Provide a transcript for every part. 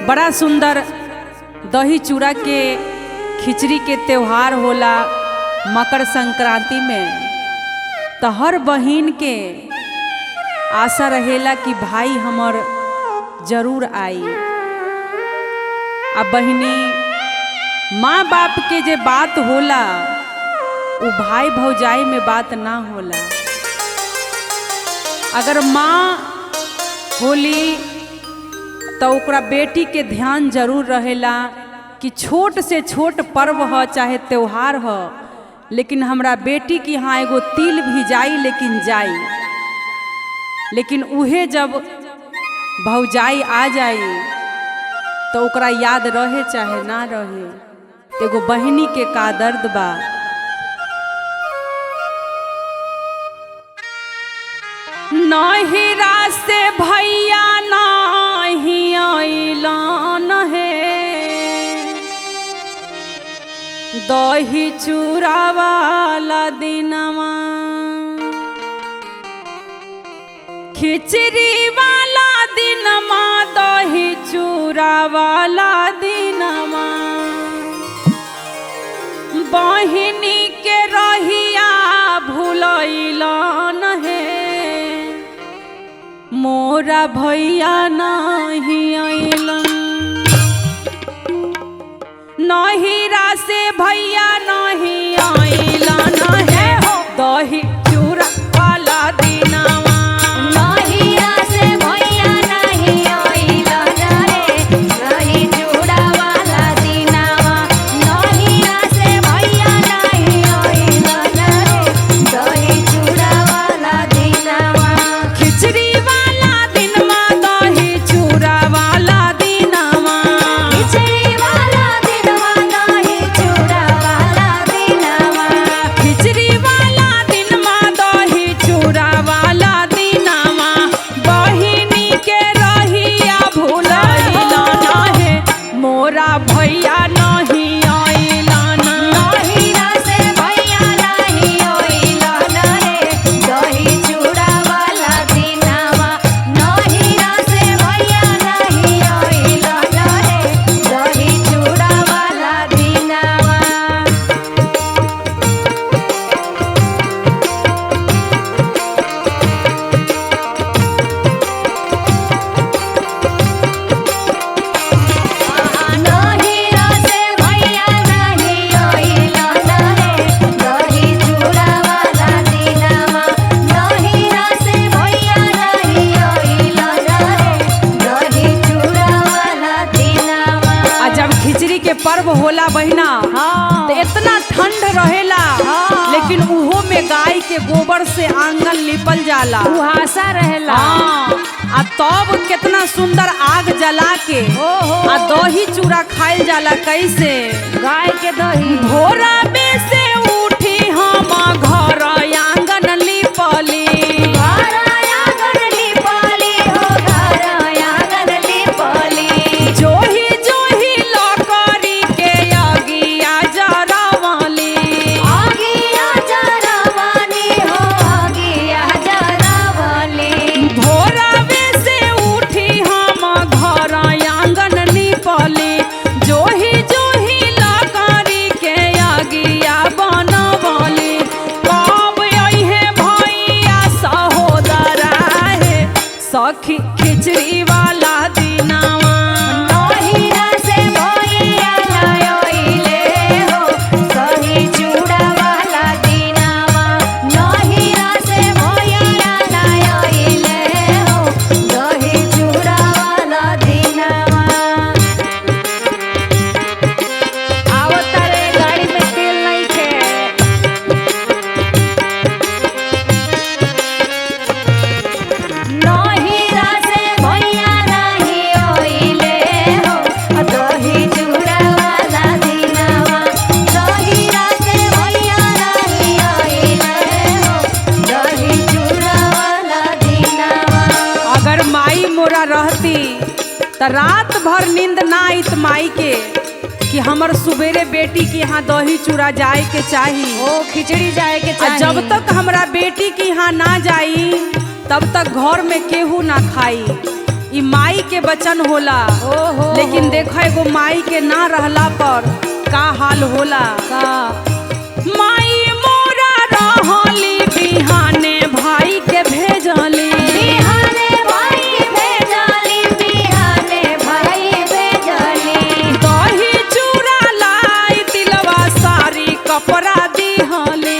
बड़ा सुंदर दही चूड़ा के खिचड़ी के त्योहार होला मकर संक्रांति में। तो हर बहिन के आशा रहेला कि भाई हमर जरूर आई। अब बहिनी माँ बाप के जे बात होला वो भाई भौजाई में बात ना होला। अगर माँ होली तो ओकरा बेटी के ध्यान जरूर रहेला कि छोट से छोट पर्व हो चाहे त्योहार हो, लेकिन हमरा बेटी की यहाँ एगो तिल भी जाई लेकिन जाई। लेकिन उहे जब भौजाई आ जाई तो ओकरा याद रहे चाहे ना रहे। तो एगो बहिनी के का दर्द बा। नहिरा से भैया नहीं अइलन है, दही चूड़ा वाला दिनवा, खिचड़ी वाला दिनमा, दही चूड़ा वाला दिनमा, बहिनी के रहिया भूलैलन है, मोरा भैया नहीं अइलन। नहिरा से भैया नहीं अइलन है, दही चूड़ा वाला दिनवा, नहिरा से भैया नहीं अइलन रे, दही चूड़ा वाला दिनवा, नहिरा से भैया नहीं अइलन रे, दही चूड़ा वाला दिनवा, खिचड़ी वाला दिनमा, दही चूड़ा वाला दिनवा, खिचड़ी वाला दिनवा, दही चूड़ा वाला दिनवा, खिचड़ी वाला दिनमा, दही चूड़ा वाला दिनवा, बहिनी के रहिया भूलैलन है, मोरा भैया नहीं अइलन। नहिरा से भैया नहीं अइलन रे, दही चूड़ा वाला दिनवा, नहिरा से भैया नहीं अइलन रे, दही चूड़ा वाला दिनवा। नहिरा से भैया नहीं अइलन रे, दही चूड़ा वाला दिनवा, नहिरा से भैया नहीं अइलन रे, दही चूड़ा वाला दिनवा। आ जब खिचड़ी के पर्व होला बहिना तो इतना ठंड रहेला, लेकिन उहो में गाय के गोबर से आंगन लिपल जाला, कुहासा रहेला। हाँ, आ तब कितना सुंदर आग जला के आ दही चूड़ा खाइल जाला। कैसे? गाय के दही भोरा में से उठी हम घर आंगन लिपली, घर आंगन लिपली हो, घर आंगन लिपली, जोही जोही लकड़ी के अगिया जरवली, आगिया जरवानी हो, आगिया जरवानी, भोरवे से उठी हम घर आंगन लिपली, जोही जोही लकड़ी के अगिया बनवली, कब अइहे भैया सहोदरा है, सखी खिचड़ी वाला दिनवा, नहिरा से भैया नहीं अइले हो, दही चूड़ा वाला दिनवा, नहिरा से भैया नहीं अइले हो, दही चूड़ा वाला दिनवा। आवत रे गाड़ी में तेल नइखे, नहिरा से भैया नहीं अइले हो, दही चूड़ा वाला दिनवा, नहिरा से भैया नहीं अइले हो, दही चूड़ा वाला दिनवा। अगर माई मोरा रहती तो रात भर नींद ना आइत माई के कि हमर सुबेरे बेटी के यहाँ दही चूड़ा जाए के चाही। ओ खिचड़ी जाए के आ चाही। जब तक हमरा बेटी के यहाँ ना जाई तब तक घर में केहू ना खाई। ई माई के वचन होला। ओहो। लेकिन देखो एगो माई के ना रहला पर का हाल होला। का माई मोरा रहली बिहाने भाई के भेजली। बिहाने भाई भेजली, बिहाने भाई भेजली। दही चूड़ा लाई दिलवा सारी कपड़ा दिहली।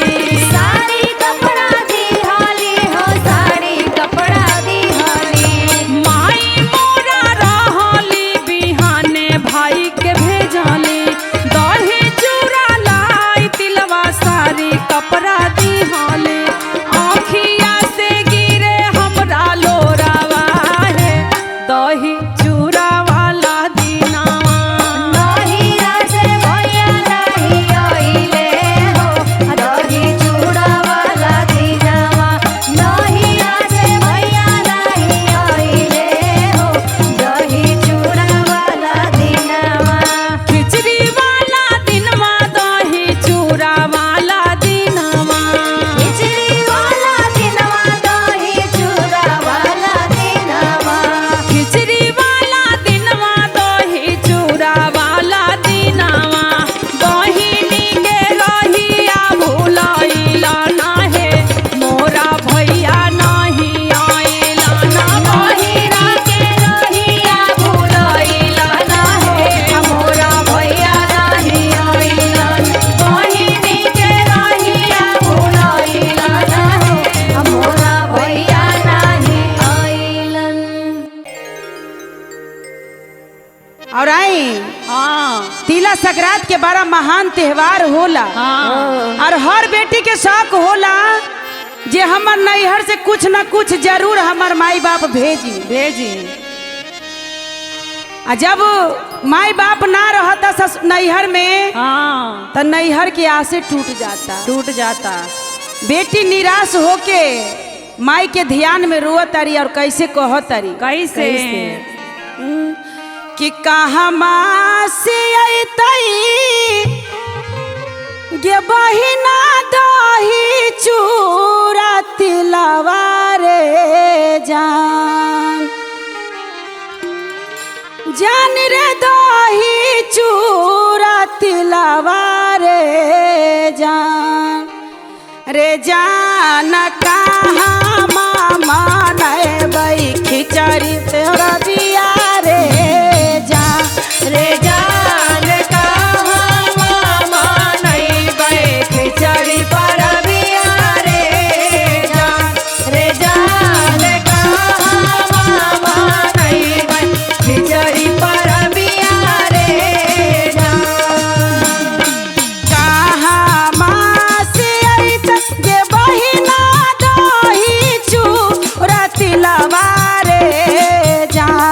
साड़ी कपड़ा दिहली हो, साड़ी कपड़ा दिहली। माई मोरा रहली बिहाने भाई के भेजली। दही चूड़ा लाई दिलवा सारी कपड़ा दिहली। आँखिया से गिरे हमरा लोरावा है दही चूड़ा वाला दिनावा। नहिरा से भैया नहीं आइले हो, दही चूड़ा वाला दिनवा। नहिरा से भैया नहीं आइले हो, दही चूड़ा वाला दिनवा। खिचड़ी वाला दिनवा दही चूड़ा वाला दिनवा। खिचड़ी वाला दिनवा, दही चूड़ा वाला दिनवा। खिचड़ी वाला दिनवा दही चूड़ा वाला दिनवा। बहिनी के रहिया भुलाइला नाहे मोरा भैया नहीं आइला ना। बहिरा के रहिया भुलाइला नाहे, मोरा भैया नहीं आइलन। बहिनी के रहिया भुलाइला नाहे, मोरा भैया नहीं आइलन। और आई हाँ तिला संक्रांत के बड़ा महान त्योहार होला। हाँ और हर बेटी के शौक होला जे हमर नैहर से कुछ न कुछ जरूर हमर माई बाप भेजी। भेजी। आ जब माई बाप ना रहता नैहर में हाँ तो नैहर की आसे टूट जाता। टूट जाता। बेटी निराश होके माई के ध्यान में रोत तारी और कैसे कहत तारी कैसे? कि कहाँ से अतई गे बहिना दही चूड़ा तिलवा रे जान। जान रे दही चूड़ा तिलवा रे जान। रे जान कहाँ मामा नैबै खिचड़ी तोरा बिया रे जान। रे जान कहाँ मामा नैबै खिचड़ी परबिया रे जान। रे जान कहाँ मामा नैबै खिचड़ी परबिया रे जान। कहाँ माँ से अइत गे बहिना दही चूड़ा तिलवा रे जान।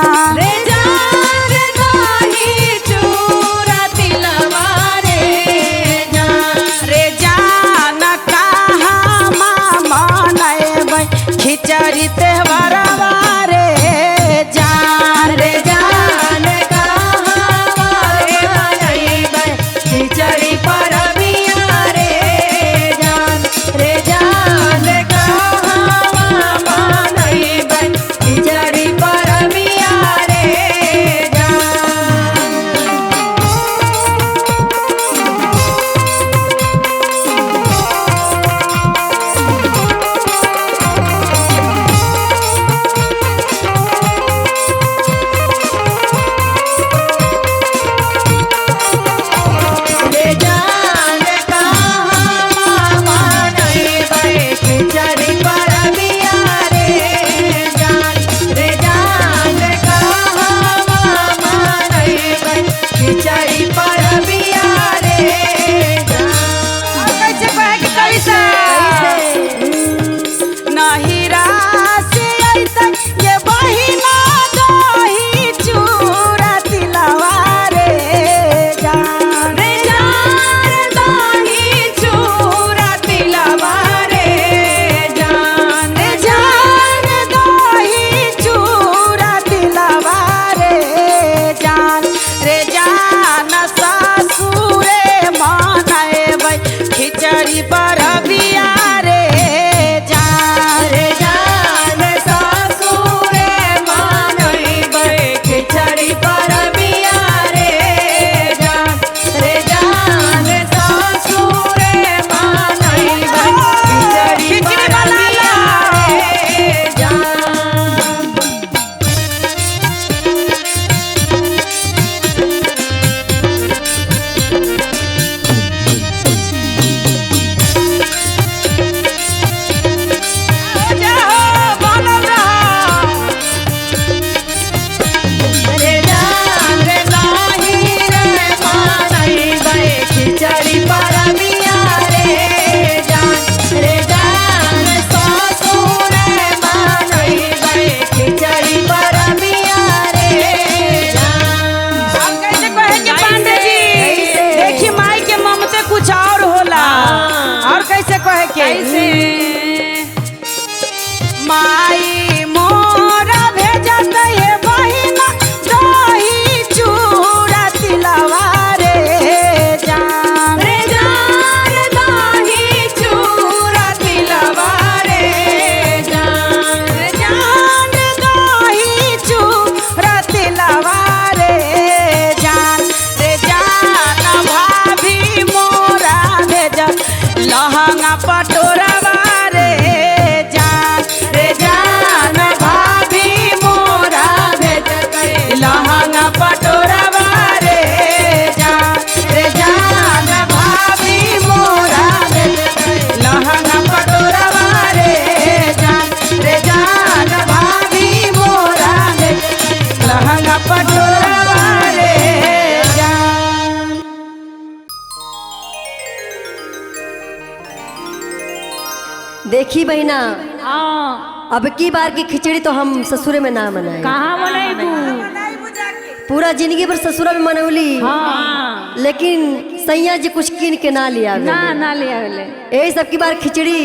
देखी बहिना, हाँ अब की बार की खिचड़ी तो हम ससुरे में ना मनाए। कहाँ मनाइबू? पूरा जिंदगी भर ससुरा में मनौली, हाँ लेकिन सैया जी कुछ कीन के ना लिया। ना लिया ले यही सब की बार खिचड़ी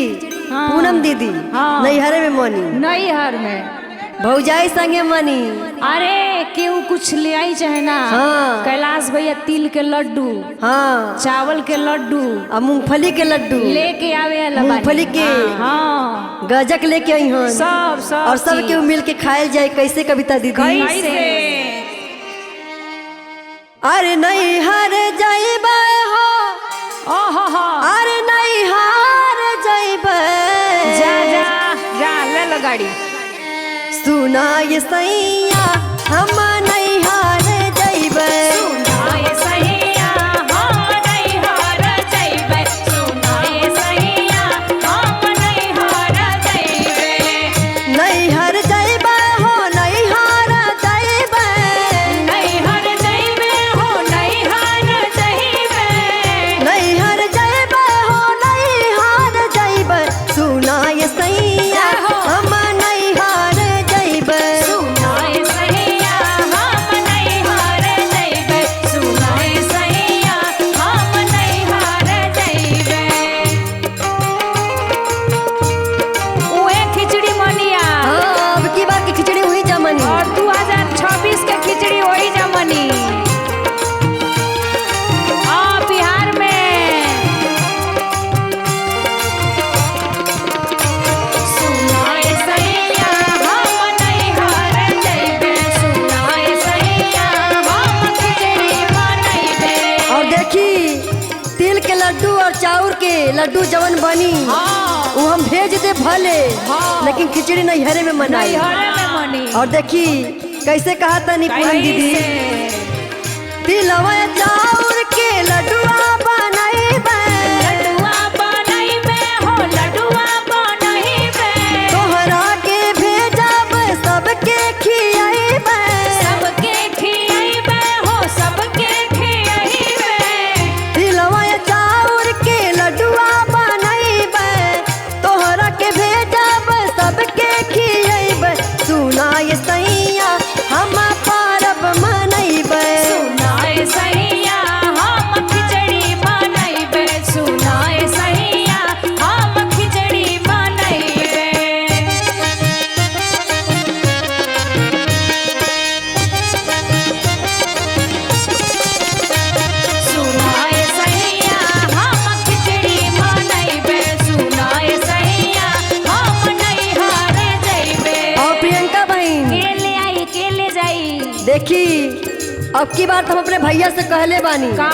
हाँ। पूनम दीदी हाँ। नैहरे में मनी, नैहर में भौजाई संगे मनी। अरे केहू कुछ ले आई चाहे ना। हाँ। कैलाश भैया तिल के लड्डू, हाँ, चावल के लड्डू और मूंगफली के लड्डू लेके आवे ला मूंगफली के हाँ गजक लेके आई हन। सब और सब चीज। के मिल के खायल जाए। कैसे कविता दीदी? कैसे? अरे नैहर जाइबे हो, ओहो अरे नैहर जाइबे, जा जा जा ले लो गाड़ी। सुना ये सैया हम नैहर जाइबे, सुनाए सैया हम नैहर जइबे, सुनाए सैया हम नैहर जइबे। नैहर जाइबे हो नैहर जाइबे, नैहर जइबे हो नैहर जइबे, नैहर जाइबे हो नैहर जाइबे, सुना ये सैया हम नैहर जाइबे, सुनाए सैया हम नैहर जइबे, सुनाए सैया हम नैहर जइबे। उहे खिचड़ी मनिया हाँ, अब की बार की खिचड़ी हुई जमनी। और 2026 के खिचड़ी वही जमनी। हाँ बिहार में सुनाए सैया हम नैहर जइबे, सुनाए सैया हम खिचड़ी बनइबे। और देखी तिल के लड्डू और चाउर के लड्डू जवन बनी हाँ वो हम भेज दे भले, हाँ। लेकिन खिचड़ी नैहरे में मनाई। नैहर में मनी। और देखी कैसे कहा तनी पूनम दीदी, कैसे? तिलवा चाउर के लड्डुआ बनाइबे, लड्डुआ बनइबे हो लड्डुआ बनइबे, तोहरा के भेजब सबके खियाइबे, सबके खियाइबे हो सबके खियाइबे, तिलवा चाउर के लड्डुआ बनाइबे, तोहरा के भेजब सबके खियाइबे, सुना ये सैया हम परब मनइबे, सुनाए सैया हम खिचड़ी बनइबे, सुनाए सैया हम खिचड़ी बनइबे। सुनाए सैया हम खिचड़ी बनइबे, सुनाए सैया हम नैहर जइबे। और प्रियंका बहन के ले आई के ले जाई देखी, अब की बार हम अपने भैया से कहले बानी का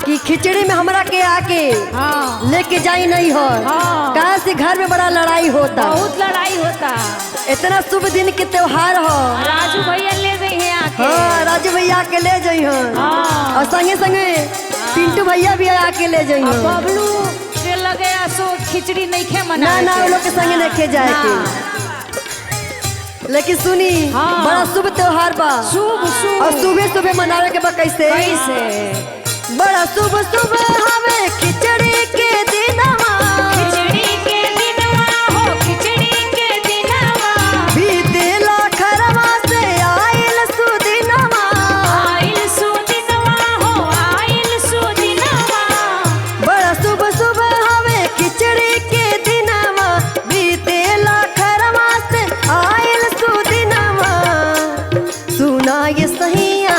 कि खिचड़ी में हमरा के आके हाँ लेके जाई नहीं हो, हाँ। कहा से घर में बड़ा लड़ाई होता। बहुत लड़ाई होता। इतना शुभ दिन के त्योहार हो। राजू भैया ले गई है आके। हाँ, राजू भैया के ले जाई हन, हाँ। और संगे संगे पिंटू भैया भी आके ले जाई अब हन। बबलू के लगे सो खिचड़ी नहीं खे मना ना ना वो लोग के संगे नहीं खे जाए के। लेकिन सुनी हाँ। बड़ा शुभ त्योहार बा, शुभ शुभ और सुबह सुबह मनावे के बा कैसे? कैसे? बड़ा शुभ शुभ हमें खिचड़ी के दिनवा, खिचड़ी के दिनवा हो खिचड़ी के दिनवा, बीतेला खरवा से आइल सुदिनवा, आइल सुदिनवा हो आइल सुदिनवा, बड़ा शुभ शुभ हमें खिचड़ी के दिनवा, बीतेला खरवा से आइल सुदिनवा, सुना ये सैया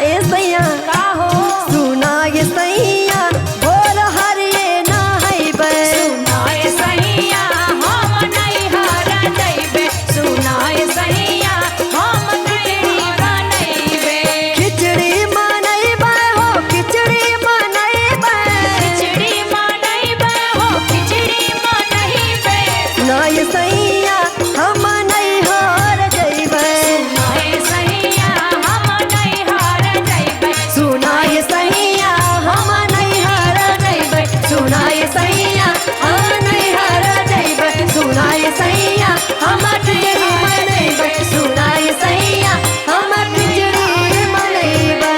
ए सैया, का हो? सुना ये सैया भोर हरिये नहाइबे, सुनाए सैया हम नैहर जइबे, सुनाए सैया हम खिचड़ी बनइबे, खिचड़ी मनइबे हो खिचड़ी मनइबे, खिचड़ी बनइबे हो खिचड़ी बनइबे, सुना ये सैया हम नैहर जइबे, सुनाए सैया हम नैहर जइबे, सुना ये सैया हम नैहर जइबे, सुना ये सैया हम नैहर जइबे, सुना ये सैया हम खिचड़ी मनइबे, सुना ये सैया हम खिचड़ी मनइबे।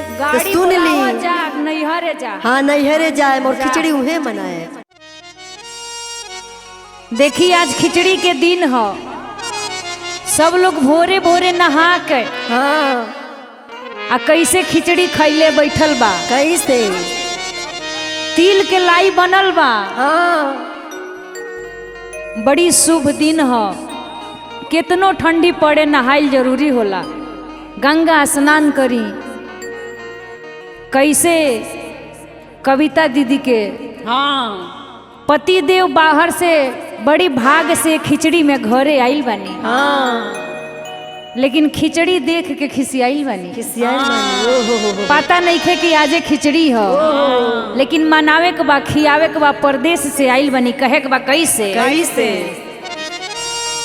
तो गाड़ी सुन बुलावा ली, जा नैहर जा। हाँ नैहरे जाए और खिचड़ी उहे मनाए। देखी आज खिचड़ी के दिन हो, सब लोग भोरे भोरे नहा के हाँ आ कैसे खिचड़ी खैले बैठल बा। कैसे? तिल के लाई बनल बा। हाँ बड़ी शुभ दिन हो, कितनो ठंडी पड़े नहाइल जरूरी होला। गंगा स्नान करी। कैसे कविता दीदी के पति देव बाहर से बड़ी भाग से खिचड़ी में घरे आइल बानी, हाँ लेकिन खिचड़ी देख के खिसियाइल बानी। खिसियाइल बानी। ओहो पता नहीं खे कि आजे खिचड़ी हो, लेकिन मनावे के बा, खियावे के बा, परदेश से आइल बानी। कहे के बा कैसे कैसे?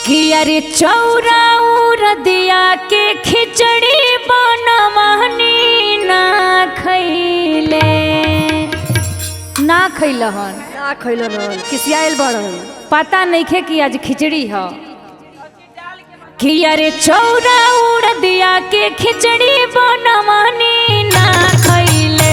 कि अरे चौरा उरदिया के खिचड़ी बनवानी ना खैले, ना खैलहन। ना खैलो न खिसियाइल बड़न। पता नहीं खे कि आज खिचड़ी हो। कि अरे चौरा उरदिया के खिचड़ी बनवानी ना खैले,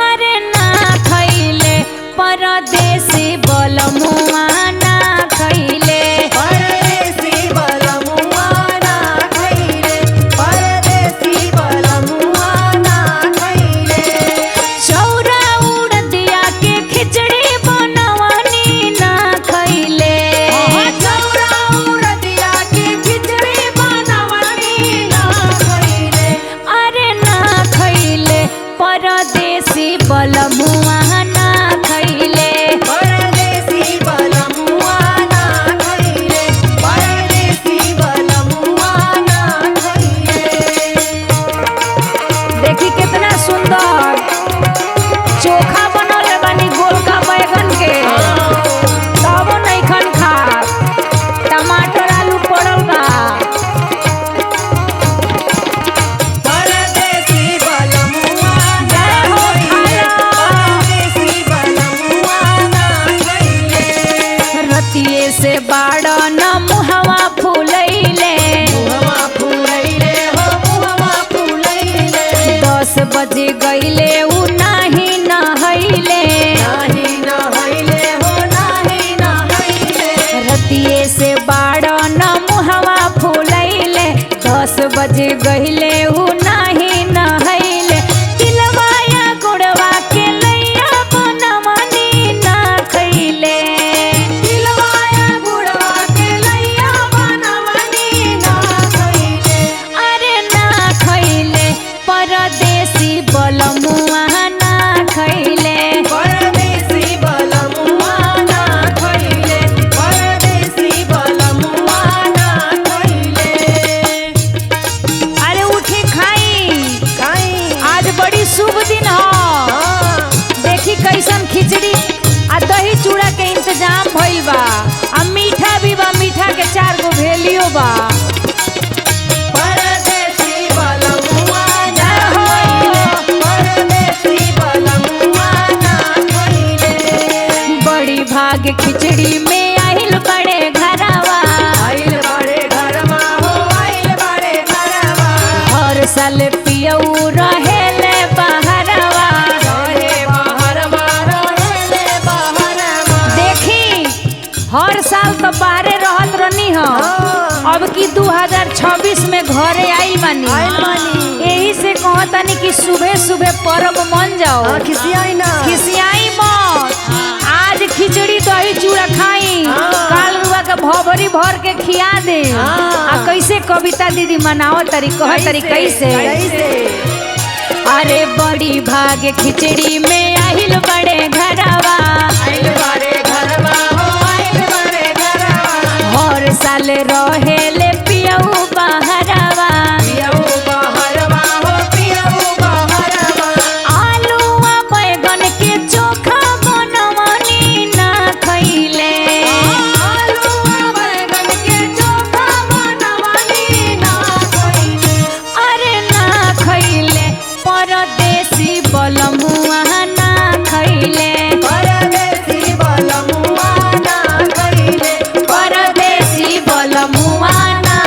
अरे ना खैले, परदेसी बलमुआ ना खैले। परदेसी बलमुआ ना खैले, परदेसी बलमुआ ना खैले। चौरा उरदिया के खिचड़ी बनवानी ना खैले, चौरा उरदिया के खिचड़ी बनवानी ना खैले। अरे ना खैले, परदेसी बलमुआ ना खैले। परदेसी बलमुआ ना खैले, परदेसी बलमुआ ना खैले। देखी कितना सुंदर चोखा बनल बानी गोलका बैगन के, तबो नहीं खन खा। टमाटर आलू पड़ल बा। परदेसी बलमुआ ना जय हो खैले, खाला। परदेसी बलमुआ ना खैले। रतिये से बाड़ा न मुहवा फूलैले, मुहवा फूलैले हो मुहवा फूलैले। 10 बजे गईले उ नाही नहैले। नाही नहैले हो नाही नहैले। रतिये से बाड़ा न मुहवा फूलैले, 10 बजे गईले उ नाही नहैले। तिलवाया गुड़वा के लैया बनवानी ना खैले, तिलवाया गुड़वा के लैया बनवानी ना खैले। अरे ना खैले, परदेसी बलमुआ ना खैले। परदेसी बलमुआ ना खैले, परदेसी बलमुआ ना खैले। अरे उठी खाई, काई आज बड़ी शुभ दिन हो। हाँ देखी कैसन खिचड़ी आ दही चूड़ा के इंतजाम भइल बा, आ मीठा भी बा, मीठा के 4 गो भेलियो बा। परदेसी बलमुआ ना जय हो। खैले, परदेसी बलमुआ ना खैले। बड़ी भाग खिचड़ी में आइल बड़े घरवा, आइल बड़े घरमा हो आइल बड़े घरमा। हर साल पियऊ रहेले बहरवा। रहे बहरमा रहेले बहरमा। देखी हर साल तो बाहरे रहत रहनी हो, हाँ। अब की 2026 में घरे आइल बानी। आइल बानी। यही से कहतानी कि सुबह सुबह पर्व मन जाओ, हाँ, खिसियाई ना। खिसियाई मत। आज खिचड़ी दही चूड़ा खाई, हाँ। काल रुआ के भभरी भर के खिया दे। हाँ। आ कैसे कविता दीदी मनाओ तरी कह तरी कैसे? कैसे? अरे बड़ी भाग खिचड़ी में आहिल बड़े घरवा, आइल बड़े घरमा हो आइल बड़े घरमा। हर साल रहेले पियऊ बहरवा। पियऊ बहरमा हो पियऊ बहरमा। आलू आ बैगन के चोखा बनवानी ना खैले, आलू बैगन के चोखा बनवानी ना खैले। अरे ना खैले, परदेसी बलमुआ ना खैले। परदेसी बलमुआ ना खैले, परदेसी बलमुआ ना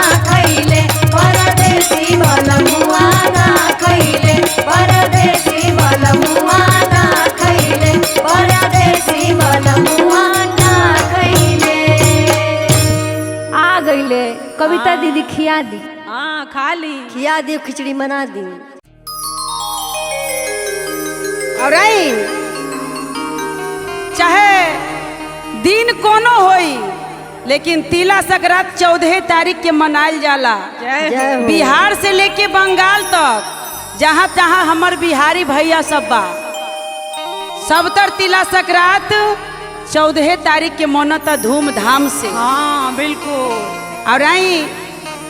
खिया दी, हाँ खा ली। खिया दी खिचड़ी बना दी। और आई चाहे दिन कोनो होई, लेकिन तिला संक्रांत 14 तारीख के मनायल जाला। जय हो। बिहार से लेके बंगाल तक जहाँ जहाँ हमर बिहारी भैया सब बा, सब तर तिला संक्रांत 14 तारीख के मनता धूमधाम से। हाँ बिल्कुल। और आई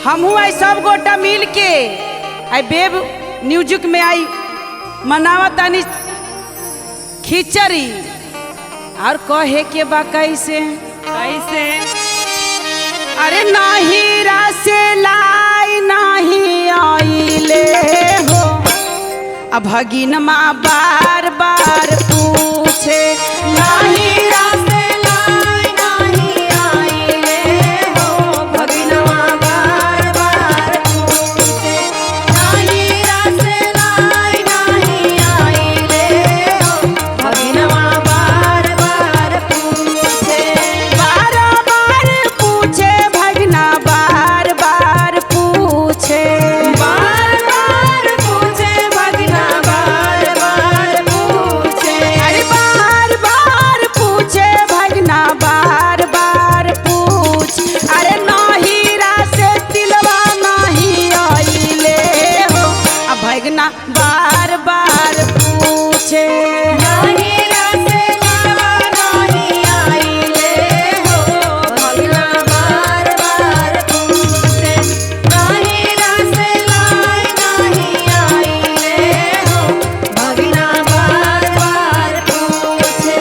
हमहू आई सब गोटा मिल के आई वेब म्यूजिक में आई मनावतानी खिचड़ी। और कहे के बा कैसे कैसे? अरे नाही रासे लाई नाही आइले हो, अब भगिन माँ बार बार पूछे नाही रासे लाई नाही आइले हो, भगिन माँ बार बार पूछे नाही रासे लाई नाही आइले हो, भगिन माँ बार बार पूछे। बार बार पूछे भगना बार बार पूछे, बार बार पूछे भगना बार बार पूछे। अरे बार बार पूछे भगना बार बार पूछ। अरे नाही रासे तिलवा नाही आइले हो, अब भगना बार बार पूछे नाही रासे तिलवा नाही आइले हो, भगना बार बार पूछे नाही रासे लाई नाही आइले हो, भगना बार बार पूछे।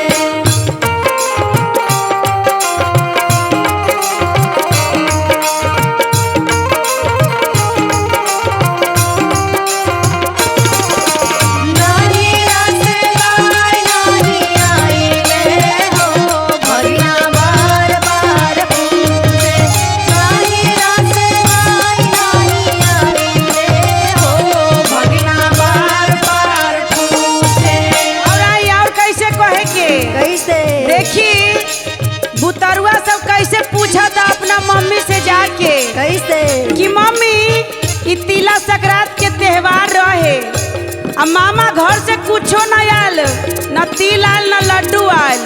नाही रासे लाई नाही आइले हो, भगना बार बार पूछे नाही रासे लाई नाही आइले हो, भगना बार बार पूछे। और आई और कैसे कहे के कैसे? देखी बुतरुआ सब कैसे पूछा था अपना मम्मी से जाके कैसे? कि मम्मी ई तिला संक्रांत के त्योहार रहे, अब मामा घर से कुछो न आयल, न तिल आयल न लड्डू आयल।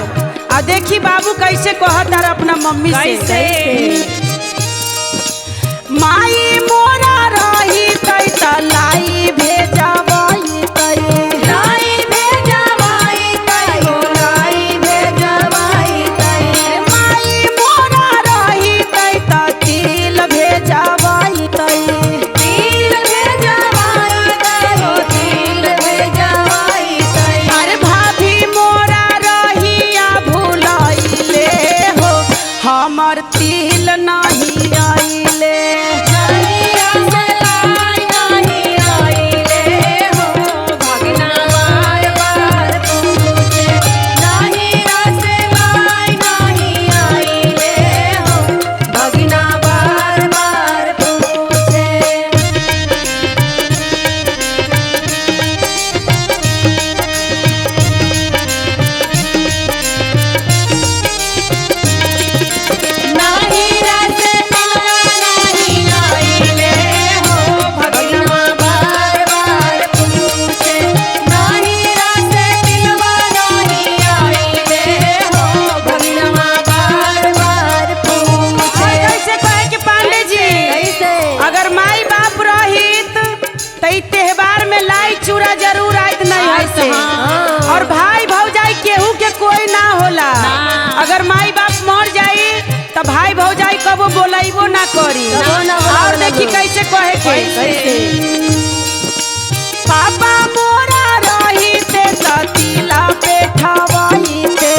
आ देखी बाबू कैसे कहता रहा अपना मम्मी से कैसे? माई मोरा रही तै त लाई भेजबाई तै, लाई भेजबाई तै हो लाई भेजबाई तै। माई मोरा रही तै त तिल भेजबाई तै, तिल भेजबाई तै हो तिल भेजबाई तै। अरे भाभी मोरा रहिया भुलाइले हो, हमर तिल नहीं आइले। नहीं रासे लाई नहीं आइले हो, भगना बार बार पूछे नहीं रासे लाई नहीं आइले हो, भगना बार बार पूछे। नाही रासे तिलवा नाही आइले हो, भगना बार बार पूछे नाही रासे तिलवा नहीं आइले हो, भगना बार बार पूछे। कैसे कहे कि पांडे जी कैसे? अगर माई बाप रहित तो ई त्योहार में लाई चूड़ा जरूर आइत नहीं ऐसे। हाँ। और भाई भौजाई केहू के कोई ना होला। अगर माई बाप मर जाई तो भाई भौजाई कबो बोलाइबो ना करी। कबो ना बोलावो और ना देखी बोलावो। कैसे कहे के कैसे? पापा मोरा रही ते तिला बैठावाई ते,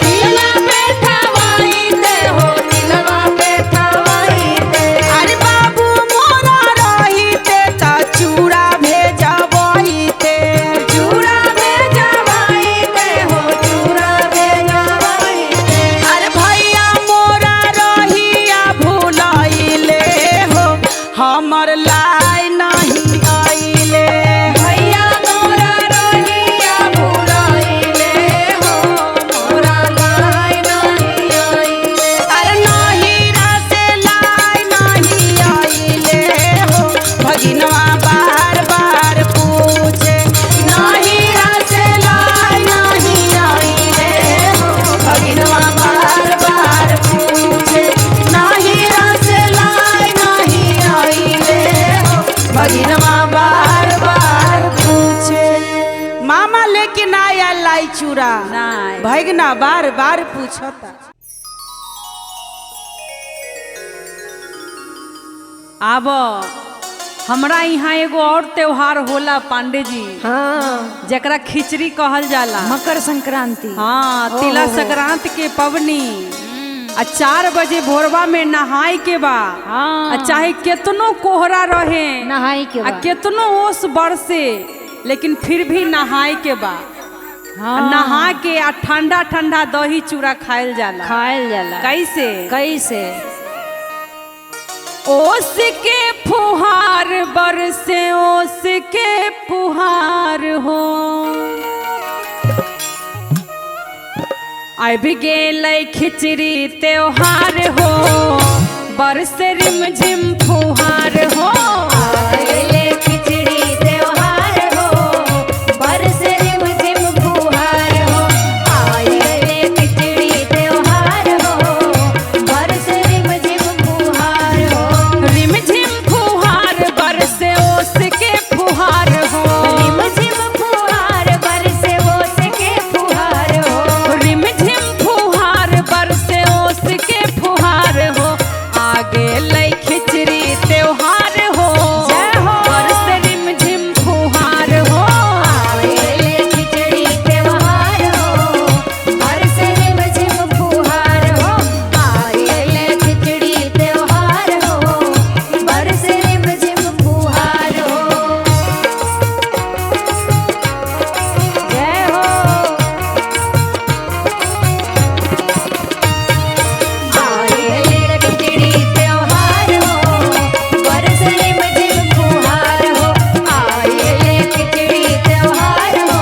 तिला बैठावाई ते हो तिलवा बैठावाई ते। अरे बाबू मोरा रही ते चूड़ा भेजवाई ते, चूड़ा भेजवाई ते हो चूड़ा भेजवाई ते। अरे भैया मोरा रहिया भुलाइले हो, हमर लाई नहीं आइले। भैया मोरा रहिया भुलाइले हो, मोरा लाई नहीं आइले। अरे नहीं रासे लाई नहीं आइले भगिनवा बार बार पूछे। मामा लेके ना आया लाई चूड़ा, नहीं। भगना बार बार पूछता। आब हमरा यहाँ एगो और त्योहार होला पांडे जी, हाँ जकरा खिचड़ी कहल जाला। मकर संक्रांति। हाँ, तिला संक्रांति के पवनी। 4 बजे भोरवा में नहाय के बा। हाँ। चाहे केतनो कोहरा रहे, नहाई के बाद केतनो ओस बरसे, लेकिन फिर भी नहाय के बा। हाँ। नहा के ठंडा ठंडा दही चूड़ा खायल जाला। खायल जाला। कैसे? कैसे? ओस के फुहार बरसे, ओस के फुहार हो। अब गेलै खिचड़ी त्योहार हो, बरसे रिमझिम फुहार हो। आइले खिचड़ी त्योहार हो, बरसे रिमझिम फुहार हो। आइले खिचड़ी त्योहार हो, बरसे रिमझिम फुहार हो। रिमझिम फुहार बरसे, ओस के फुहार हो। रिमझिम फुहार बरसे, ओस के फुहार हो। रिमझिम फुहार बरसे, ओस के फुहार हो। आगे लै खिचड़ी त्योहार हो, बरसे रिमझिम फुहार हो। आइले खिचड़ी त्योहार हो, बरसे रिमझिम फुहार हो। आइले खिचड़ी त्योहार हो, बरसे रिमझिम फुहार हो। जय हो। आइले खिचड़ी त्योहार हो, बरसे रिमझिम फुहार हो। आइले खिचड़ी त्योहार हो,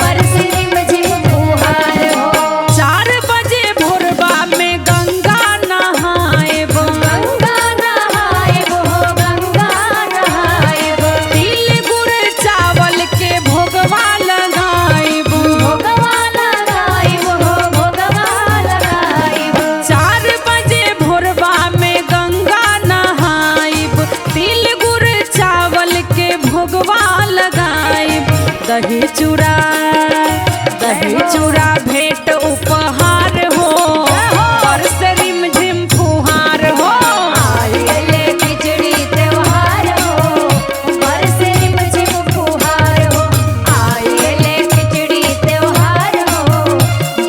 बरसे रिमझिम फुहार हो। 4 बजे भोरवा में गंगा नहाएब, गंगा नहाएब हो, गंगा नहाएब। तिल गुड़ चावल के भोगवा लगाएब। भोगवा लगाएब हो, भोगवा लगाएब। 4 बजे भोरवा में गंगा नहाइब, तिल गुड़ चावल के भोगवा लगाइब। दही चूड़ा, दही चूड़ा भेंट उपहार हो, बरसे रिमझिम फुहार हो। आइले खिचड़ी त्योहार हो, बरसे रिमझिम फुहार हो। आइले खिचड़ी त्योहार हो,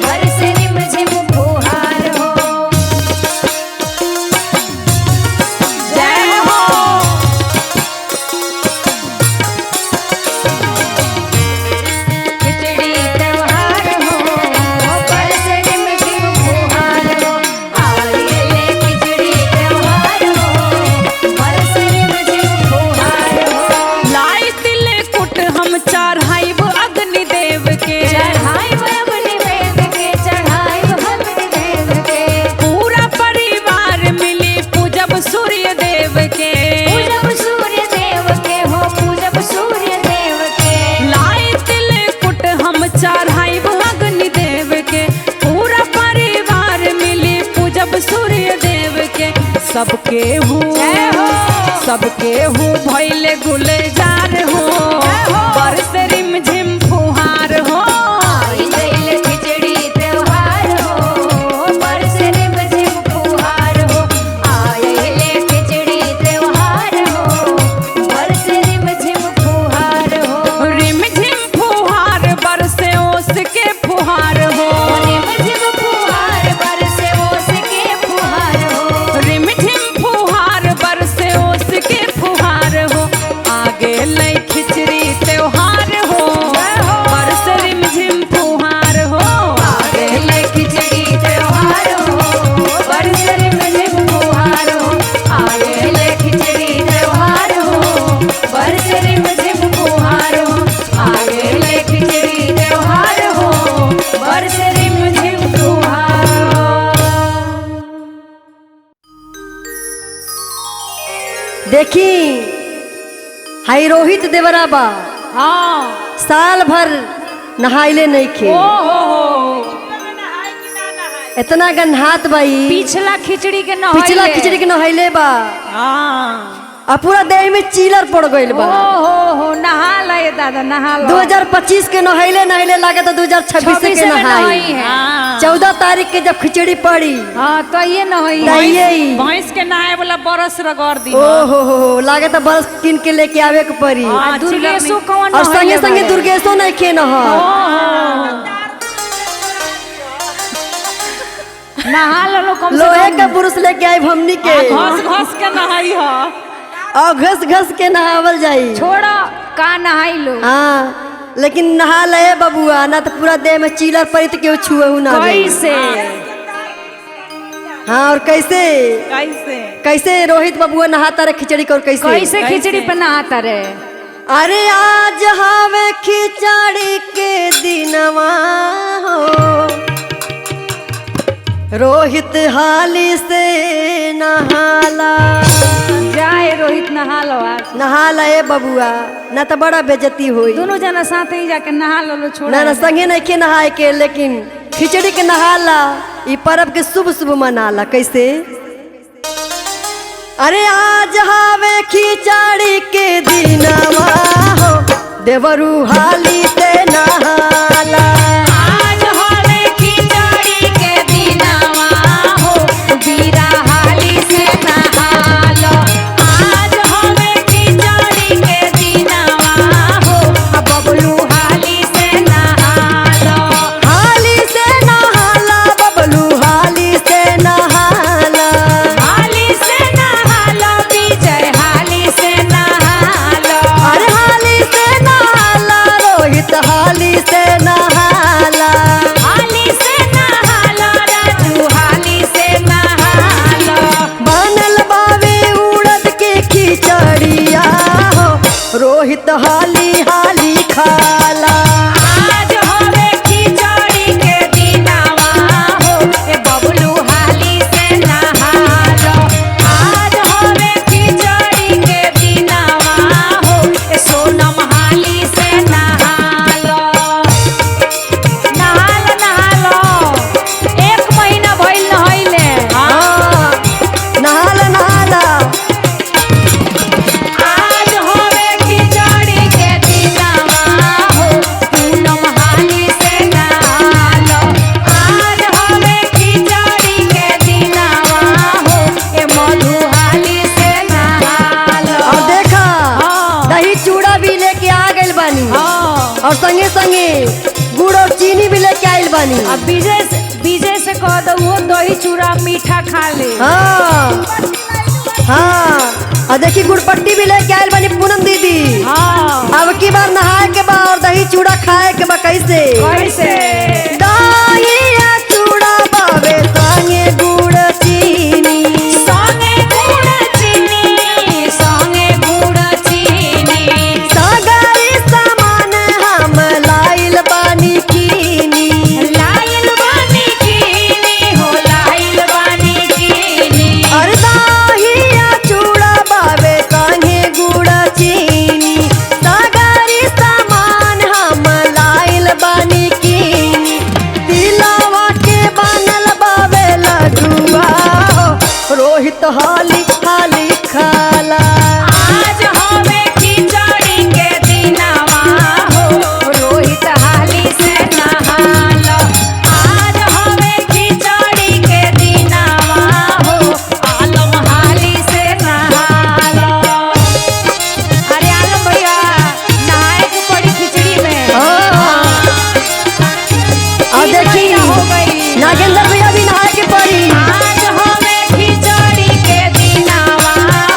बरसे रिमझिम फुहार हो। जय हो। खिचड़ी त्योहार हो, बरसे रिमझिम फुहार हो। आइले खिचड़ी त्योहार हो, बरसे रिमझिम फुहार हो। लाई तिल कुट हम चढ़ाइब अग्निदेव के। चढ़ाइब अग्निदेव के, चढ़ाइब अग्निदेव के। पूरा परिवार मिली पूजब सूर्य देव के। पूजब सूर्य देव के हो, पूजब सूर्य देव के। लाई तिल कुट हम चढ़ाइब अग्निदेव के। पूरा परिवार मिली पूजब सूर्य देव के। सबके हूँ भैले गुलजार हो, बरसे रिमझिम फुहार हो। आइले खिचड़ी त्योहार हो, बरसे रिमझिम फुहार हो। आइले खिचड़ी त्योहार हो, बरसे रिमझिम फुहार हो। रिमझिम फुहार बरसे, ओस के फुहार हो। रिमझिम फुहार बरसे, ओस के फुहार हो। रिमझिम फुहार बरसे, ओस के फुहार हो। आगे लै खिचड़ी त्योहार हो, बरसे रिमझिम फुहार हो। आइले खिचड़ी त्योहार हो, बरसे रिमझिम फुहार हो। आइले खिचड़ी त्योहार हो, बरसे रिमझिम फुहार हो। आइले खिचड़ी त्योहार हो, बरसे रिमझिम फुहार हो। देखी हाई रोहित देवरा बा हाँ। साल भर नहाइले नहीं खे। इतना गन्हात बाई पिछला खिचड़ी के पिछला खिचड़ी के नहाइले बा। हाँ। और पूरा देह में चीलर पड़ गइल बा। हो नहा ले दादा नहा लो। 2025 के नहैले नहैले लागे तो 2026 के में नहाई नहाई है। 14 तारीख के जब खिचड़ी पड़ी हाँ तो ये नहाई तो यही भैंस के नहाए वाला बरस रगड़ दी ओ हो लागे तो बरस किन के लेके आवे के पड़ी। हाँ, दुर्गेशो कौन और संगे नहैले संगे बाड़े? दुर्गेशो नहीं खे नहा नहा लो कम से लोहे कम। का पुरुष लेके आए हमनी के घस घस के नहाई ह और घस घस के नहावल जाई। छोड़ो का नहाई लो। हाँ लेकिन नहा ले बबुआ ना तो पूरा देह में चीलर पड़ी तो क्यों छुए ना दे। कैसे हाँ और कैसे कैसे कैसे रोहित बबुआ नहाता रहे खिचड़ी को और कैसे कैसे खिचड़ी पे नहाता रे। अरे आज हवे खिचड़ी के दिनवा हो रोहित हाली से नहाला जाए रोहित नहा लो आज। नहा ले बबुआ ना तो बड़ा बेइज्जती होई। दोनों जना साथ ही जाके नहा लो छोड़ा। ना ना संगे नहीं के नहाए के लेकिन खिचड़ी के नहाला ई पर्व के शुभ शुभ मनाला कैसे। अरे आज हवे खिचड़ी के दिनवा हो देवरू हाली से नहाला। आज होले खिचड़ी के दिनवा हो बीरा हाली से नहालो। आज होले खिचड़ी के दिनवा हो बबलू हाली से नहालो। हाली से नहाला बबलू हाली से नहाला। हाली से नहालो विजय हाली से नहालो। अरे हाली से नहाला रोहित हाली से नहाला। हाली से नहालो राजू हाली से नहालो। बनल बावे उड़द के खिचड़िया हो रोहित हाली हाली खाला। आज होले खिचड़ी के दिनवा हो ए बबलू हाली से नहालो। आज होले खिचड़ी के दिनवा हो ए सोनम हाली से नहालो। नहालो 1 महीना भइल नहैले। हाँ नहाला नहाला आज होले खिचड़ी के दिनवा हो पूनम हाली से नहालो। आज होले खिचड़ी के दिनवा हो ए मधु हाली से नहालो। और देखा हाँ। दही चूड़ा भी लेके आ गइल बानी और संगे संगे गुड़ और चीनी भी लेके आइल बानी। अब विजय से कह दो वो दही चूड़ा मीठा खा ले। हाँ हाँ और देखी गुड़पट्टी भी लेके आइल बानी पूनम दीदी। हाँ अब की बार नहाए के बा और दही चूड़ा खाए के बा कैसे। कैसे दही या चूड़ा बावे संगे गुड़ चीनी। संगे गुड़ चीनी संगे गुड़ चीनी। सागरी सामान हम लाइल बानी कीनी। लाइल बानी कीनी हो लाइल बानी कीनी। और दही या चूड़ा बावे संगे गुड़ चीनी। सागरी सामान हम लाइल बानी कीनी। तिलवा के बनल बावे लड्डुआ हो रोहित हाली हाली खाला। आज होवे खिचड़ी के दिनवा हो रोहित हाली से नहालो। आज होवे खिचड़ी के दिनवा हो आलम हाली से नहालो। अरे आलम भैया नहाए के पड़ी खिचड़ी में। और 3 देखी महीना हो गई। नागेंद्र भैया भी नहाए के पड़ी। आज होवे खिचड़ी के दिनवा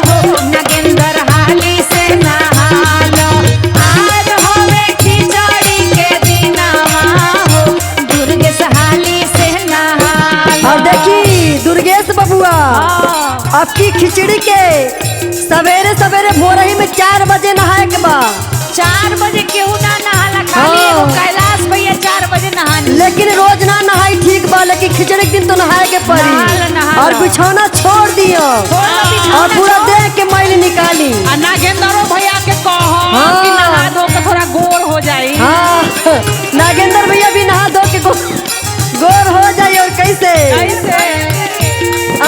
हो नागेंद्र हाली से नहालो। आज होवे खिचड़ी के दिनवा हो दुर्गेश हाली से नहालो। और देखी दुर्गेश बबुआ अब की खिचड़ी के सवेरे सवेरे भोरही में 4 बजे नहाए के बा। 4 बजे केहू ना नहाला खाली हाँ। एगो कैलाश भैया 4 बजे नहानी। लेकिन रोज ना नहाई ठीक बा लेकिन खिचड़ी के दिन तो नहाए के पड़ी। नहालो। और बिछौना छोड़ दियो और पूरा देह के मैल निकाली। आ नागेंद्रो भैया के कहो हाँ। कि नहा धो के थोड़ा गोर हो जाई। हाँ नागेंद्र भैया भी नहा धो के गोर हो जाई। और कैसे कैसे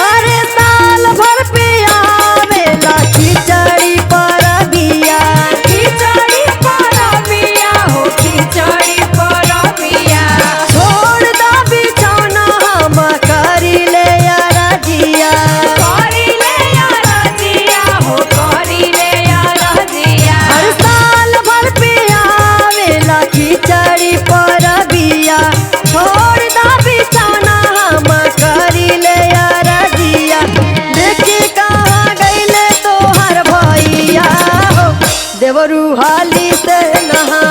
अरे साल भर पे आवेला खिचड़ी देवरू हाली से नहा